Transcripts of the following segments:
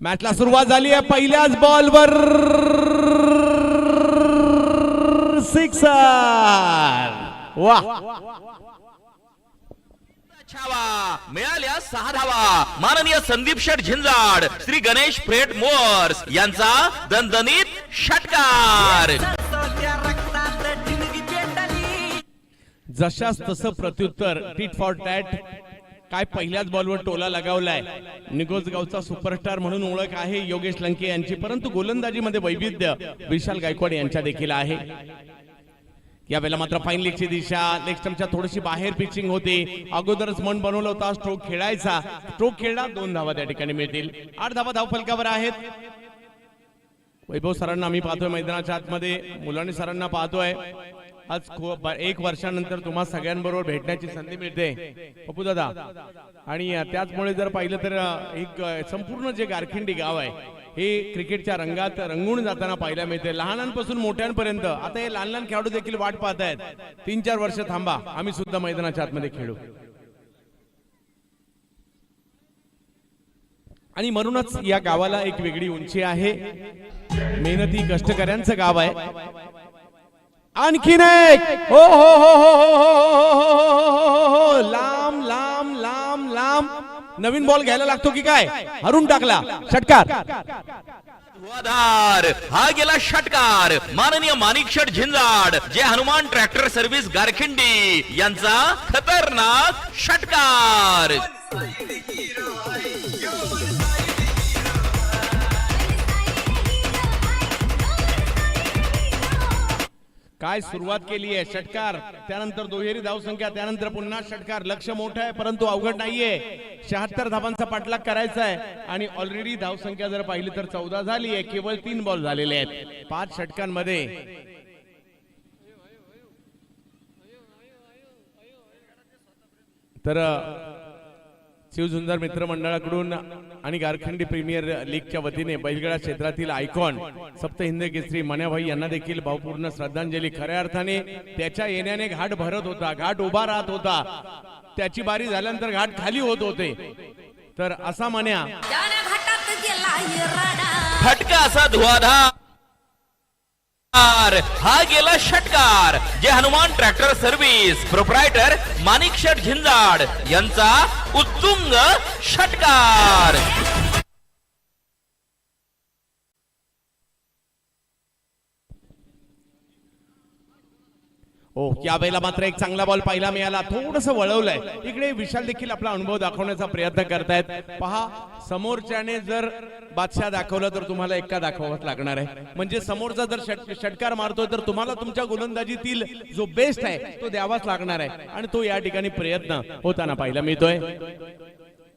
मॅचला सुरुवात झाली आहे. पहिल्याच बॉलवर सिक्सर. वाह, छावा मिळाल्या 6 धावा. माननीय संदीप शेठ झिंजाड, श्री गणेश फ्रेट मोअर्स यांचा दणदणीत षटकार. जशास तसं प्रत्युत्तर, टीट फॉर टॅट. काय पहिल्याच बॉलवर टोला लगावलाय. निगोजगावचा सुपरस्टार म्हणून ओळख आहे योगेश लंके यांची, परंतु गोलंदाजीमध्ये वैविध्य विशाल गायकवाड यांच्या देखील आहे. यावेळेला मात्र फाईन लेगची दिशा, लेग स्टंपच्या थोडीशी बाहेर पिचिंग होती. अगोदरच मन बनवलं होता स्ट्रोक खेळायचा. स्ट्रोक खेळला, 2 धावा त्या ठिकाणी मिळतील. 8 धावा धावफलकावर आहेत. वैभव सरांना आम्ही पाहतोय मैदानाच्या आतमध्ये, मुलांनी सरांना पाहतोय. आज 1 वर्षानंतर तुम्हा सगळ्यांबरोबर भेटण्याची संधी मिळते पप्पू दादा. आणि त्याचमुळे जर पाहिलं तर एक संपूर्ण जे गारखिंडी गाव आहे हे क्रिकेटच्या रंगात रंगून जाताना पाहायला मिळते, लहानांपासून मोठ्यांपर्यंत. आता हे लहान लहान खेळाडू देखील वाट पाहत आहेत, 3-4 वर्ष थांबा, आम्ही सुद्धा मैदानाच्या आतमध्ये खेळू. आणि म्हणूनच या गावाला एक वेगळी उंची आहे. मेहनती कष्टकऱ्यांचं गाव आहे. आणखीन एक, हो हो हो हो हो, लांब लांब लांब लांब. नवीन बॉल घ्यायला लागतो की काय? हरून टाकला, षटकार. हा गेला षटकार. माननीय माणिक शेठ झिंजाड, जे हनुमान ट्रॅक्टर सर्व्हिस गारखिंडी यांचा खतरनाक षटकार. काय सुरुवात केली आहे. षटकार, त्यानंतर दुहेरी धावसंख्या, त्यानंतर पुन्हा षटकार. लक्ष मोठं आहे परंतु अवघड नाहीये. 76 धावांचा पाठलाग करायचा आहे आणि ऑलरेडी धावसंख्या जर पाहिली तर 14 झाली आहे. केवळ 3 बॉल झालेले आहेत 5 षटकांमध्ये. तर शिवझुंजार मित्रमंडळाकडून आणि गारखंडी प्रीमियर लीगच्या वतीने बैलगाडा क्षेत्रातील आयकॉन सप्त हिंद केसरी मन्याभाई यांना देखील भावपूर्ण श्रद्धांजली. खऱ्या अर्थाने त्याच्या येण्याने घाट भरत होता, घाट उभा राहत होता. त्याची बारी झाल्यानंतर घाट खाली होत होते. तर असा मन्या फटका असा धुआधार. हा गेला षटकार. जे हनुमान ट्रॅक्टर सर्व्हिस प्रोप्रायटर माणिक शेठ झिंजाड यांचा उत्तुंग षटकार. यावेळेला मात्र एक चांगला बॉल पाहायला मिळाला. थोडंसं वळवलंय इकडे. विशाल देखील आपला अनुभव दाखवण्याचा प्रयत्न करतायत. पहा, समोरच्याने जर बादशाह दाखवलं तर तुम्हाला एक्का दाखवावाच लागणार आहे. म्हणजे समोरचा जर षटकार मारतोय तर तुम्हाला तुमच्या गोलंदाजीतील जो बेस्ट आहे तो द्यावाच लागणार आहे. आणि तो या ठिकाणी प्रयत्न होताना पाहायला मिळतोय.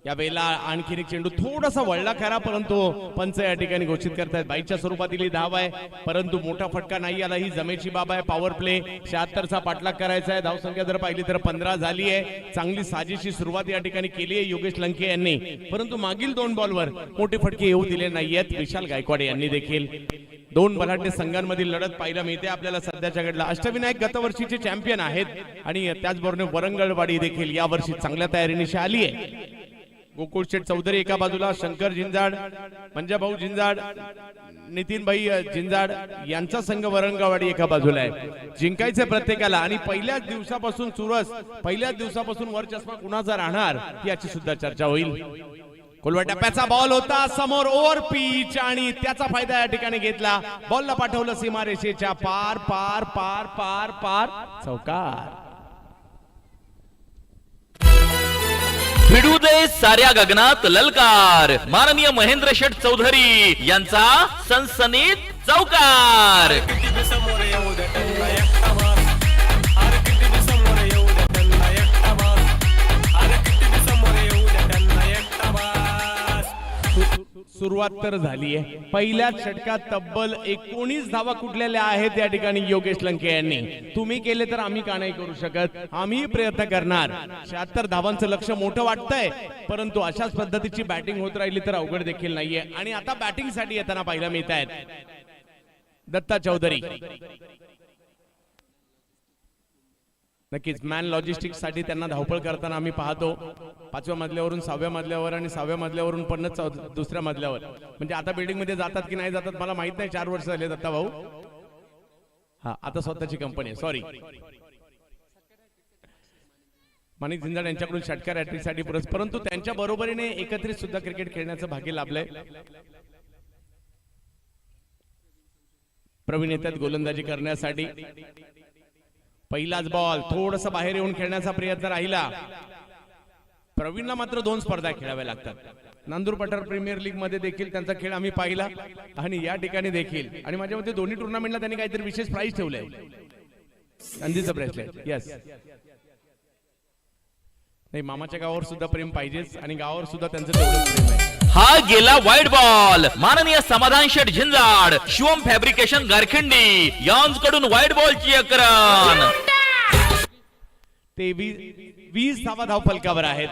या वेळेला आणखी एक चेंडू थोडासा वळला खरा, परंतु पंच या ठिकाणी घोषित करतायत. बाईच्या स्वरूपातील धाव आहे परंतु मोठा फटका नाही आला. ही जमेची बाब आहे. पॉवर प्ले 76चा पाठलाग करायचा आहे. धावसंख्या जर पाहिली तर 15 झाली आहे. चांगली साजेशी सुरुवात या ठिकाणी केली आहे योगेश लंके यांनी, परंतु मागील 2 बॉलवर मोठे फटके येऊ दिले नाहीयेत विशाल गायकवाड यांनी देखील. 2 बलाढ्य संघांमधील लढत पाहायला मिळते आपल्याला सध्याच्या घडला. अष्टविनायक गतवर्षीचे चॅम्पियन आहेत आणि त्याचबरोबर वरंगळवाडी देखील या वर्षी चांगल्या तयारीनिशी आली आहे. गोकुळ शेठ चौधरी एका बाजूला, शंकर झिंजाड, मंजाभाऊ झिंजाड, नितीन भाई झिंजाड यांचा संघ वरंगळवाडी एका बाजूला आहे. जिंकायचे प्रत्येकाला आणि पहिल्याच दिवसापासून चुरस, पहिल्याच दिवसापासून वर चष्मा कुणाचा राहणार याची सुद्धा चर्चा होईल. खोलवा टप्प्याचा बॉल होता समोर, ओव्हर पिच, आणि त्याचा फायदा या ठिकाणी घेतला. बॉलला पाठवलं सीमारेषेच्या पार पार पार पार पार, चौकार. भिडू दे साऱ्या गगनात ललकार. माननीय महेंद्र शेठ चौधरी यांचा सनसनीत चौकार. सुरुवात तर झाली आहे. पहिल्याच षटकात तब्बल 19 धावा कुठलेल्या आहेत या ठिकाणी योगेश लंके यांनी. तुम्ही केले तर आम्ही का नाही करू शकत? आम्ही प्रयत्न करणार. 76 धावांचं लक्ष मोठं वाटतंय, परंतु अशाच पद्धतीची बॅटिंग होत राहिली तर अवघड देखील नाहीये. आणि आता बॅटिंग साठी येताना पाहायला मिळत आहेत दत्ता चौधरी. नक्कीच मॅन लॉजिस्टिक्स साठी त्यांना धावपळ करताना आम्ही पाहतो. 5व्या मजल्यावरून 6व्या मजल्यावर आणि 6व्या मजल्यावरून पण दुसऱ्या मजल्यावर, म्हणजे आता बिल्डिंग मध्ये जातात की नाही जातात मला माहित नाही. 4 वर्ष झाले दत्ता भाऊ. हा आता स्वतःची कंपनी आहे. सॉरी. माणिक झिंजाड यांच्याकडून षटकार हॅट्रिक साठी पुरस्कार, परंतु त्यांच्या बरोबरीने एकत्रित सुद्धा क्रिकेट खेळण्याचं भाग्य लाभलंय. प्रवीण येतात गोलंदाजी करण्यासाठी. पहिलाच बॉल थोडस बाहेर येऊन खेळण्याचा प्रयत्न राहिला. प्रवीणला मात्र 2 स्पर्धा खेळाव्या लागतात. नांदूर पठार प्रीमियर लीग मध्ये देखील त्यांचा खेळ आम्ही पाहिला आणि या ठिकाणी देखील, आणि माझ्या मते दोन्ही टुर्नामेंटला त्यांनी काहीतरी विशेष प्राइज ठेवलंय. संधीचं ब्रेसलेट. यस. नाही, मामाच्या गावावर सुद्धा प्रेम पाहिजेच आणि गावावर सुद्धा त्यांचं तेवढंच प्रेम आहे. हा गेला वाईट बॉल. माननीय समाधान शेठ झिंजाड, शिवम फॅब्रिकेशन गारखिंडी यांकडून वाईट बॉलची अकरण. 20 धावा धाव फलकावर आहेत.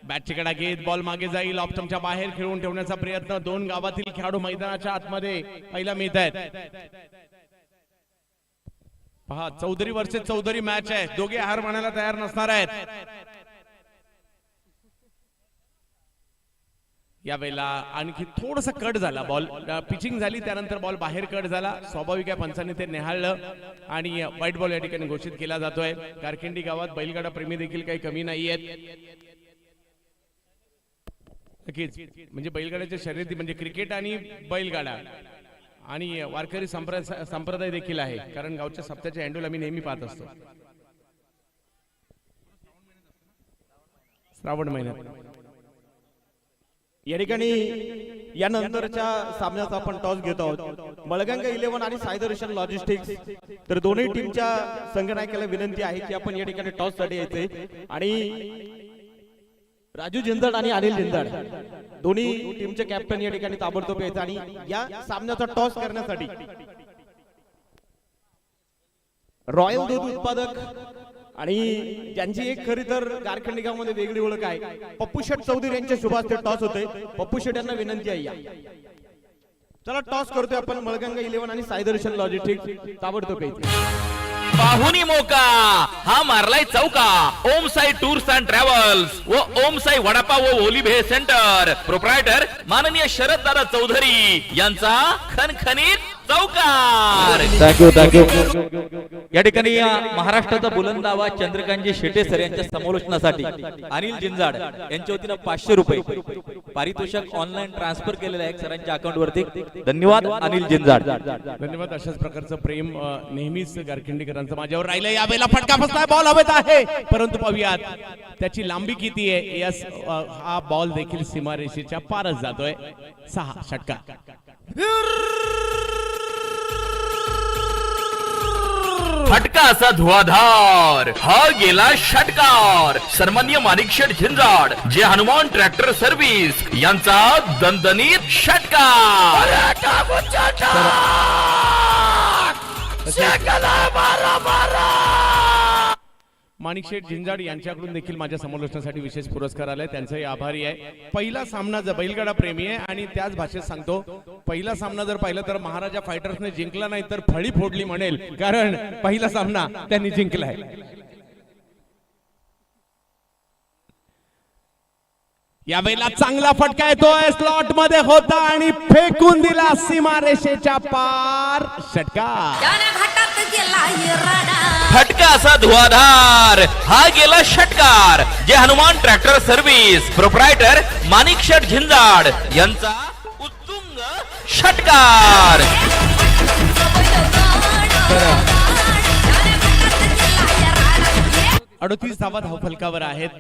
बॅटची कडा घेत बॉल मागे जाईल. ऑप्टमच्या बाहेर खेळून ठेवण्याचा प्रयत्न. 2 गावातील खेळाडू मैदानाच्या आतमध्ये पहिला मिळत आहेत. पहा, चौधरी वर्सेस चौधरी मॅच आहे. दोघे हार मानायला तयार नसणार आहेत. यावेळेला आणखी थोडासा कट झाला. बॉल पिचिंग झाली, त्यानंतर बॉल बाहेर कट झाला. स्वाभाविक आहे, पंचांनी ते निहाळलं आणि व्हाईट बॉल या ठिकाणी घोषित केला जातोय. गारखिंडी गावात बैलगाडा प्रेमी देखील काही कमी नाहीयेत. नक्कीच, म्हणजे बैलगाड्याच्या शर्यती म्हणजे क्रिकेट आणि बैलगाडा आणि वारकरी संप्रदाय देखील आहे, कारण गावच्या सप्त्याच्या हँडल आम्ही नेहमी पाहत असतो. श्रावण महिन्यात या ठिकाणी यानंतरच्या सामन्याचा आपण टॉस घेत आहोत. मळगंगा 11 आणि साई दर्शन लॉजिस्टिक्स, तर दोन्ही टीमच्या संघनायकाला विनंती आहे की आपण या ठिकाणी टॉस साठी यायचे आणि राजू झिंजाड आणि अनिल झिंजाड दोन्ही टीमचे कॅप्टन या ठिकाणी ताबडतोब यायचे आणि या सामन्याचा टॉस करण्यासाठी रॉयल दूध उत्पादक आणि ज्यांची एक खरी तर गारखंडी गावामध्ये वेगळी ओळख आहे, पप्पू शेठ चौधरी यांच्या शुभ हस्ते टॉस होते. पप्पू शेठ यांना विनंती आहे या. चला टॉस करतोय आपण. मळगंगा 11 आणि साई दर्शन लॉजिस्टिक्स ताबडतोब यायचे. पाहुनी मोका हा मारलाय चौका. ओम साई टूर्स अँड ट्रॅव्हल्स व ओम साई वडापाव व ओली भेळ सेंटर प्रोप्रायटर माननीय शरद दादा चौधरी यांचा खणखणीत चौकार. थँक्यू. या ठिकाणी महाराष्ट्राचा बुलंद आवाज चंद्रकांतजी शेटे सर यांच्या समालोचनासाठी अनिल जिंजाड यांच्या वतीनं 500 रुपये पारितोषिक ऑनलाईन ट्रान्सफर केलेलं आहे सरांच्या अकाउंट वरती. धन्यवाद अनिल जिंजाड. धन्यवाद. अशाच प्रकारचं प्रेम नेहमीच गारखिंडीकरांचं माझ्यावर राहिलं. यावेळेला फटका बसलाय. बॉल हवेत आहे, परंतु पाहूयात त्याची लांबी किती आहे. यस, हा बॉल देखील सीमारेषेच्या पारच जातोय. 6 षटकार. फटका असा धुवाधार. हा गेला षटकार. सन्माननीय माणिक शेठ झिंजाड जे हनुमान ट्रॅक्टर सर्व्हिस यांचा दणदणीत षटकार. माणिक शेठ झिंजाड यांच्याकडून देखील माझ्या समालोचनासाठी विशेष पुरस्कार आलाय. त्यांचाही आभारी आहे. पहिला सामना जर बैलगाडा प्रेमी आहे आणि त्याच भाषेत सांगतो, पहिला सामना जर पाहिलं तर महाराजा फायटर्सने जिंकला नाही तर फळी फोडली म्हणेल, कारण पहिला सामना त्यांनी जिंकलाय. यावेळेला चांगला फटका येतोय. स्लॉट मध्ये होता आणि फेकून दिला सीमारेषेच्या पार. षटकार. फटका असा धुवाधार. हा गेला षटकार. जे हनुमान ट्रॅक्टर सर्व्हिस प्रोप्रायटर माणिक शेठ झिंजाड यांचा उत्तुंग षटकार. 38 धावा धावफलकावर आहेत.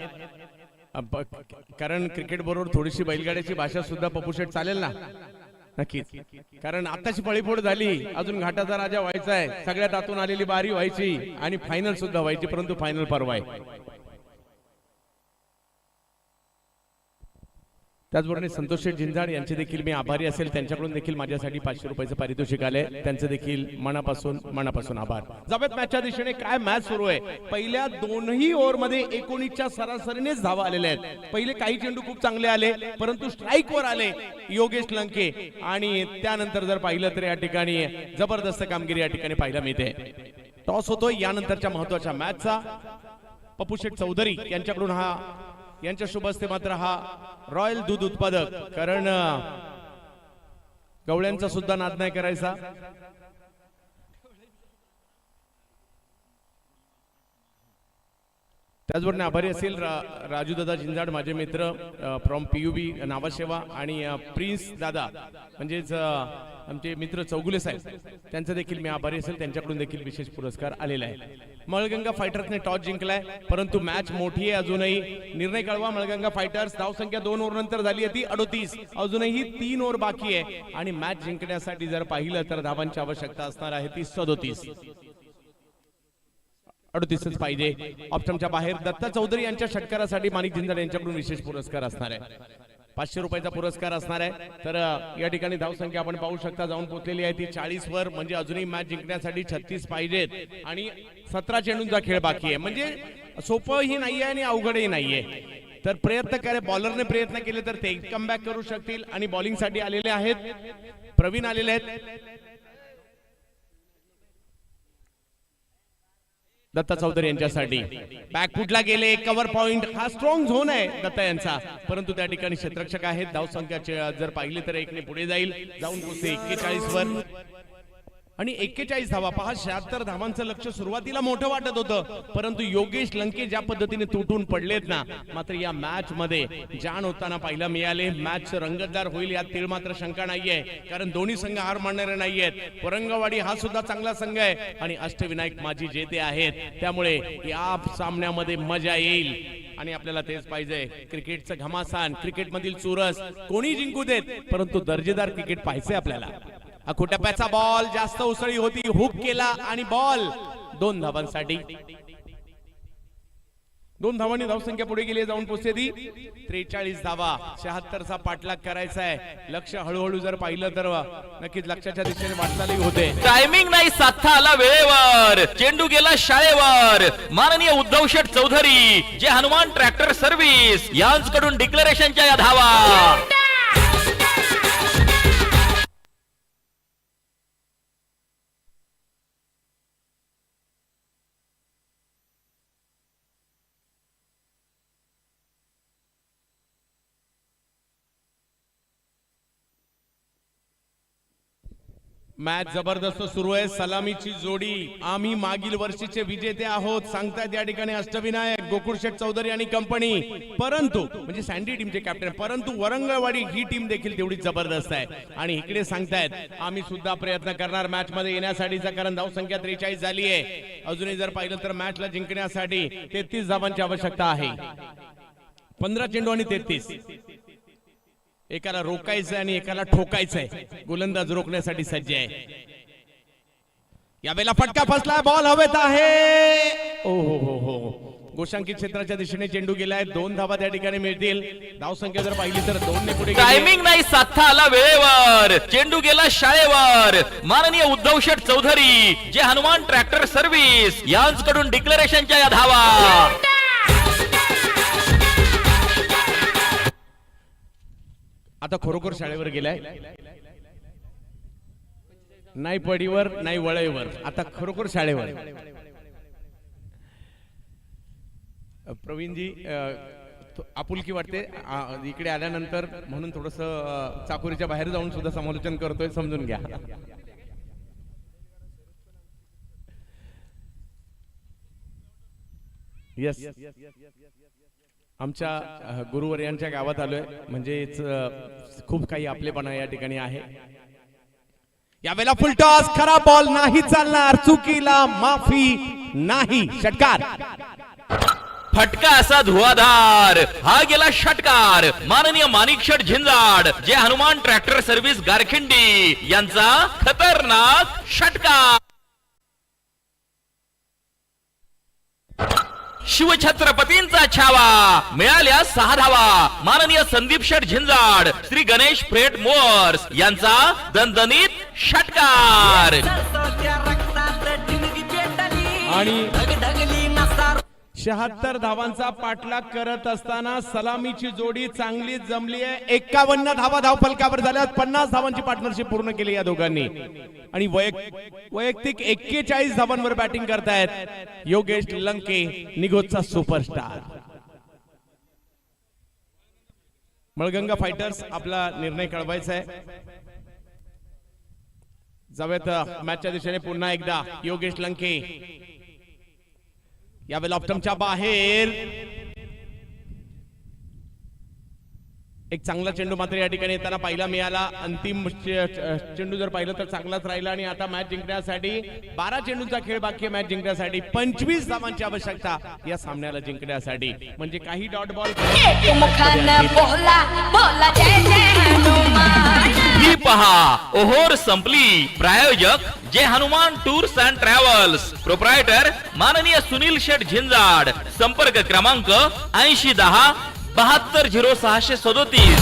कारण क्रिकेट बरोबर थोडीशी बैलगाड्याची भाषा सुद्धा पप्पू शेठ चालेल ना. नक्कीच, कारण आताची पळीफोड झाली, अजून घाटाचा राजा व्हायचा आहे. सगळ्यात आतून आलेली बारी व्हायची आणि फायनल सुद्धा व्हायची, परंतु फायनल परवा आहे. त्याचबरोबर संतोष शेठ झिंजाड यांचे देखील मी आभारी असेल. त्यांच्याकडून देखील माझ्यासाठी 500 रुपयाचं पारितोषिक आले. त्यांचे देखील मनापासून आभार. जावेत मॅचच्या दिशेने काय मॅच सुरू आहे. पहिल्या दोनही ओव्हर मध्ये 19च्या सरासरीनेच धावा आलेल्या आहेत. पहिले काही चेंडू खूप चांगले आले, परंतु स्ट्राईक वर आले योगेश लंके आणि त्यानंतर जर पाहिलं तर या ठिकाणी जबरदस्त कामगिरी या ठिकाणी पाहायला मिळते. टॉस होतोय यानंतरच्या महत्वाच्या मॅचचा. पप्पू शेठ चौधरी यांच्याकडून यांच्या शुभ हस्ते मात्र हा रॉयल दूध उत्पादक, कारण गवळ्यांचा सुद्धा नाद नाही करायचा. त्याचबरोबर आभारी असेल राजू दादा जिंजाड, माझे मित्र फ्रॉम PUB नावासेवा, आणि प्रिन्स दादा म्हणजेच आमचे मित्र चौगुले साहेब, त्यांचा देखील मी आभारी असेल. त्यांच्याकडून देखील विशेष पुरस्कार आलेला आहे. मळगंगा फायटर्सने टॉस जिंकलाय, परंतु मॅच मोठी आहे अजूनही. निर्णय कळवा. मळगंगा फायटर्स धावसंख्या 2 ओव्हर नंतर झाली आहे ती 38. अजूनही 3 ओव्हर बाकी आहे आणि मॅच जिंकण्यासाठी जर पाहिलं तर धावांची आवश्यकता असणार आहे ती 37. 38च पाहिजे. ऑप्शनच्या बाहेर दत्ता चौधरी यांच्या षटकारासाठी माणिक जिंजाड यांच्याकडून विशेष पुरस्कार असणार आहे. 500 रुपयाचा पुरस्कार असणार आहे. तर या ठिकाणी धावसंख्या आपण पाहू शकता जाऊन पोहोचलेली आहे ती 40 वर. म्हणजे अजूनही मॅच जिंकण्यासाठी 36 पाहिजेत आणि 17 चेंडूंचा खेळ बाकी आहे. म्हणजे सोपंही नाहीये आणि अवघडही नाहीये. तर प्रयत्न करे, बॉलरने प्रयत्न केले तर ते कमबॅक करू शकतील. आणि बॉलिंग साठी आलेले आहेत प्रवीण, आलेले आहेत दत्ता चौधरी यांच्यासाठी. बॅकफुटला गेले, कव्हर पॉइंट. हा स्ट्रॉंग झोन आहे दत्ता यांचा, परंतु त्या ठिकाणी क्षेत्ररक्षक आहेत. धावसंख्या जर पाहिली तर 1 ने पुढे जाईल, जाऊन पोहोचते 41 वर. आणि 41 धावा. पहा, 76 धावांचं लक्ष सुरुवातीला मोठं वाटत होतं, परंतु योगेश लंके ज्या पद्धतीने तुटून पडलेत ना, मात्र या मॅच मध्ये जाण होताना पाहायला मिळाले. मॅच रंगतदार होईल यात तीळ मात्र शंका नाहीये, कारण दोन्ही संघ हार मानणारे नाहीयेत. औरंगाबादी हा सुद्धा चांगला संघ आहे आणि अष्टविनायक माजी जेते आहेत. त्यामुळे या सामन्यामध्ये मजा येईल आणि आपल्याला तेच पाहिजे. क्रिकेटचं घमासान, क्रिकेट मधील चुरस कोणी जिंकू देत, परंतु दर्जेदार क्रिकेट पाहिजे आपल्याला. अखोटप्प्याचा बॉल जास्त उसळी होती, हुक केला आणि बॉल 2 धावांसाठी. 2 धावांनी धावसंख्या पुढे गेली, जाऊन पोहोचते ती 43 धावा. 76चा पाठलाग करायचा आहे. लक्ष हळूहळू जर पाहिलं तर नक्कीच लक्षाच्या दिशेने वाटचालही होते. टायमिंग नाही साधता आला वेळेवर, चेंडू गेला शाळेवर. माननीय उद्धव शेठ चौधरी जे हनुमान ट्रॅक्टर सर्व्हिस यांच्याकडून डिक्लेरेशनच्या या धावा. मॅच जबरदस्त सुरू आहे. सलामीची जोडी. आम्ही मागील वर्षीचे विजेते आहोत सांगतायत या ठिकाणी अष्टविनायक, गोकुळ शेठ चौधरी आणि कंपनी. परंतु म्हणजे सँडी टीमचे कॅप्टन, परंतु वरंगळवाडी ही टीम देखील तेवढीच जबरदस्त आहे. आणि इकडे सांगतायत आम्ही सुद्धा प्रयत्न करणार मॅच मध्ये येण्यासाठीचा, कारण धावसंख्या 43 झाली आहे. अजूनही जर पाहिलं तर मॅचला जिंकण्यासाठी 33 धावांची आवश्यकता आहे. 15 चेंडू आणि 33. एकाला रोकायचंय आणि एकाला ठोकायचंय. गोलंदाज रोखण्यासाठी सज्ज आहे. यावेळेला फटका फसला, बॉल हवेत आहे. ओ हो, गोशांकित क्षेत्राच्या दिशेने चेंडू गेलाय. 2 धावा त्या ठिकाणी मिळतील. धावसंख्या जर पाहिली तर 2 ने पुढे. टायमिंग नाही साधता आला वेळेवर, चेंडू गेला शाळेवर. माननीय उद्धव शेठ चौधरी जे हनुमान ट्रॅक्टर सर्व्हिस यांच्याकडून डिक्लेरेशनच्या या धावा. आता खरोखर शाळेवर गेलाय, नाही पडीवर नाही वळईवर, आता खरोखर शाळेवर. प्रवीणजी आपुलकी वाटते इकडे आल्यानंतर, म्हणून थोडस चाकोरीच्या बाहेर जाऊन सुद्धा समालोचन करतोय, समजून घ्या. यस, आमच्या गुरुवर्यांच्या गावात आलोय, म्हणजेच खूप काही आपलेपणा या ठिकाणी आहे. यावेळेला फुल टॉस, खरा बॉल नाही चालणार, चुकीला माफी नाही. षटकार. फटका असा धुवाधार, हा गेला षटकार. माननीय माणिक शेठ जिंजाड जे हनुमान ट्रॅक्टर सर्व्हिस गारखिंडी यांचा खतरनाक षटकार. शिवछत्रपतींचा छावा, मिळाल्या 6 धावा. माननीय संदीप शेठ झिंजाड श्री गणेश फ्रेट मोअर्स यांचा दणदणीत षटकार. आणि 76 धावांचा पाठलाग करत असताना सलामीची जोडी चांगली जमली आहे. 51 धावा धावफलकावर झाल्या. 50 धावांची पार्टनरशिप पूर्ण केली या दोघांनी आणि वैयक्तिक 41 धावांवर बॅटिंग करतायत योगेश लंके, निघोजचा सुपरस्टार. मळगंगा फायटर्स आपला निर्णय कळवायचा आहे. जाऊयात मॅचच्या दिशेने पुन्हा एकदा. योगेश लंके यावेळेला ऑप्टमच्या बाहेर एक चांगला चेंडू मात्र या ठिकाणी येताना पाहिला मिळाला. अंतिम चेंडू जर पाहिलं तर चांगलाच राहिला आणि आता मॅच जिंकण्यासाठी 12 चेंडूंचा खेळ बाकी आहे. मॅच जिंकण्यासाठी 25 धावांची आवश्यकता या सामन्याला जिंकण्यासाठी. म्हणजे काही डॉट बॉल ही पहा ओहोर संपली. प्रायोजक Jai Hanuman tours and travels, proprietor माननीय सुनील शेठ झिंजाड. संपर्क क्रमांक 8010 720637.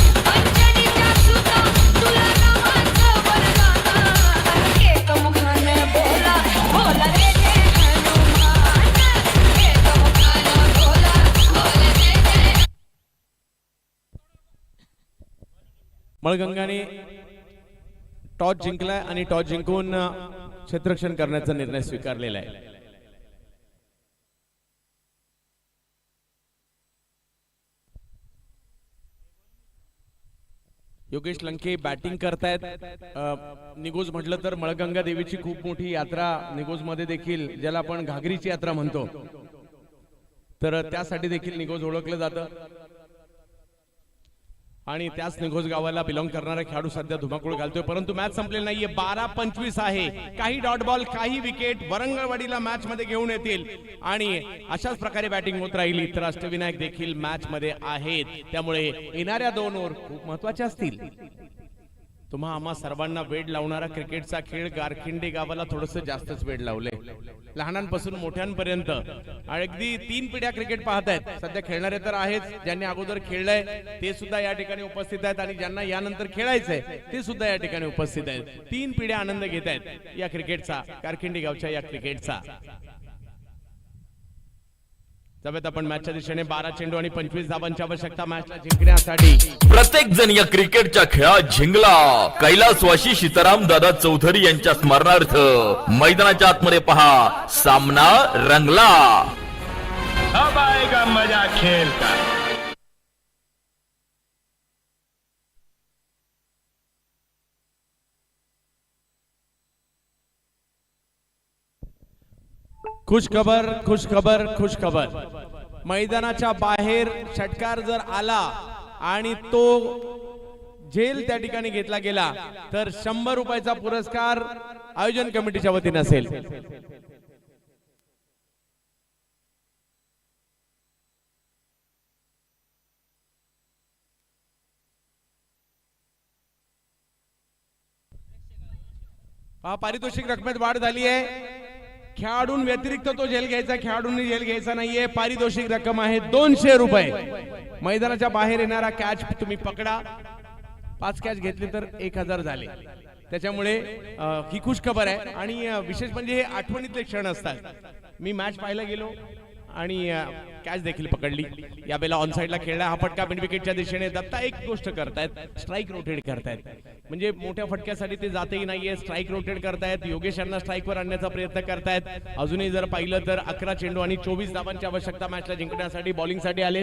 मळगंगाने टॉस जिंकलाय आणि टॉस जिंकून क्षेत्ररक्षण करण्याचा निर्णय स्वीकारलेला आहे. योगेश लंके बॅटिंग करतायत. निघोज म्हटलं तर मळगंगा देवीची खूप मोठी यात्रा निघोज मध्ये देखील, ज्याला आपण घागरीची यात्रा म्हणतो, तर त्यासाठी देखील निघोज ओळखलं जातं आणि त्याच निघोज गावाला बिलॉंग करणारा खेळाडू सध्या धुमाकूळ घालतोय. परंतु मॅच संपलेली नाहीये. 12-25 आहे. काही डॉट बॉल, काही विकेट वरंगळवाडीला मॅच मध्ये घेऊन येतील आणि अशाच प्रकारे बॅटिंग होत राहिली तर अष्टविनायक देखील मॅच मध्ये आहेत. त्यामुळे येणाऱ्या 2 ओव्हर खूप महत्वाच्या असतील. तुम्हा आम्हा सर्वांना वेड लावणारा क्रिकेटचा खेळ गारखिंडी गावाला थोडस जास्तच वेड लावले. लहानांपासून मोठ्यांपर्यंत अगदी 3 पिढ्या क्रिकेट पाहतायत. सध्या खेळणारे तर आहेच, ज्यांनी अगोदर खेळलंय ते सुद्धा या ठिकाणी उपस्थित आहेत आणि ज्यांना यानंतर खेळायचंय ते सुद्धा या ठिकाणी उपस्थित आहेत. 3 पिढ्या आनंद घेत आहेत या क्रिकेटचा, गारखिंडी गावच्या या क्रिकेटचा. त्यावेळेत आपण मॅचच्या दिशेने 12 चेंडू आणि 25 धावांची आवश्यकता मॅचला जिंकण्यासाठी. प्रत्येक जण या क्रिकेटच्या खेळात जिंकला. कैलासवासी सीताराम दादा चौधरी यांच्या स्मरणार्थ मैदानाच्या आतमध्ये पहा सामना रंगला. अब आएगा मजा खेल का. खुश खबर. मैदानाच्या बाहेर षटकार जर आला आणि तो झेल त्या ठिकाणी घेतला गेला तर 100 रुपयाचा पुरस्कार आयोजन कमिटीच्या वतीने असेल. पारितोषिक रकमेत वाढ झाली आहे. खेळाडूं व्यतिरिक्त तो झेल घ्यायचा, खेळाडूंनी झेल घ्यायचा नाहीये. पारितोषिक रक्कम आहे 200 रुपये. मैदानाच्या बाहेर येणारा कॅच तुम्ही पकडा. 5 कॅच घेतले तर 1000 झाले. त्याच्यामुळे ही खुश खबर आहे आणि विशेष म्हणजे हे आठवणीतले क्षण असतात. मी मॅच पाहायला गेलो आणि कॅच देखील पकडली. यावेळेला ऑन साइडला खेळला. हा फटका मिड विकेटच्या दिशेने. दत्ता एक गोष्ट करतायत, स्ट्राईक रोटेट करतायत. म्हणजे मोठ्या फटक्यासाठी ते जातही नाहीये, स्ट्राईक रोटेट करतायत. योगेश यांना स्ट्राईकवर आणण्याचा प्रयत्न करतायत. अजूनही जर पाहिलं तर 11 चेंडू आणि 24 धावांची आवश्यकता मॅचला जिंकण्यासाठी. बॉलिंगसाठी आले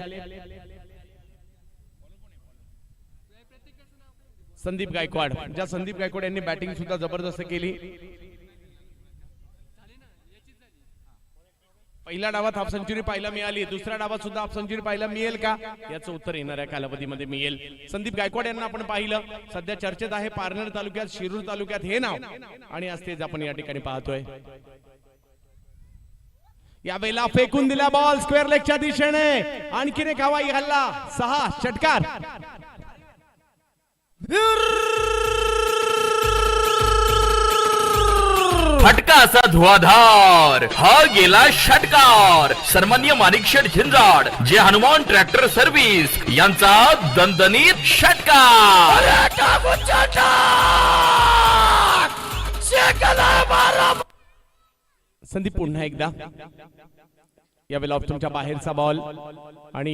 संदीप गायकवाड. ज्या संदीप गायकवाड यांनी बॅटिंग सुद्धा जबरदस्त केली. पहिल्या डावात हाफ सेंचुरी पाहायला मिळाली. दुसऱ्या डावात सुद्धा हाफ सेंचुरी पाहायला मिळेल का, याचं उत्तर येणाऱ्या कालावधीमध्ये मिळेल. संदीप गायकवाड यांना आपण पाहिलं. सध्या चर्चेत आहे पारनेर तालुक्यात, शिरूर तालुक्यात हे नाव आणि आज तेच आपण या ठिकाणी पाहतोय. यावेळेला फेकून दिला बॉल स्क्वेअर लेगच्या दिशेने. आणखीन एक हवाई हल्ला. 6 षटकार. फटका असा धुवाधार. हा गेला षटकार. सन्माननीय माणिक शेठ झिंजाड, जे हनुमान ट्रॅक्टर सर्व्हिस यांचा दणदणीत षटकार. संदीप पुन्हा एकदा यावेळेला ऑप्शनच्या बाहेरचा बॉल आणि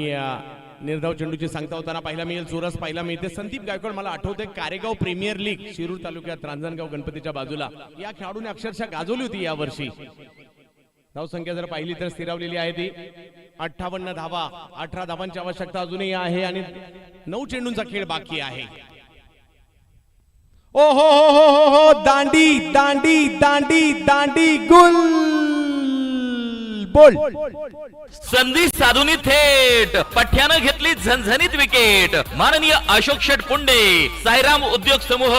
निर्धाव चेंडूची सांगता होताना पाहिला मिळेल, चोरस पाहिला मिळते. संदीप गायकवाड मला आठवते कारेगाव प्रीमियर लीग शिरूर तालुक्यात रांजणगाव गणपतीच्या बाजूला या खेळाडूने अक्षरशः गाजवली होती या वर्षी. धावसंख्या जर पाहिली तर स्थिरावलेली आहे ती 58 धावा. 18 धावांची आवश्यकता अजूनही आहे आणि 9 चेंडूंचा खेळ बाकी आहे. ओ हो हो हो हो हो दांडी दांडी दांडी दांडी गुल बोल. संधी साधूनी थेट पठ्यानं घेतली झणझणीत विकेट. माननीय अशोक शेठ पुंडे, साईराम उद्योग समूह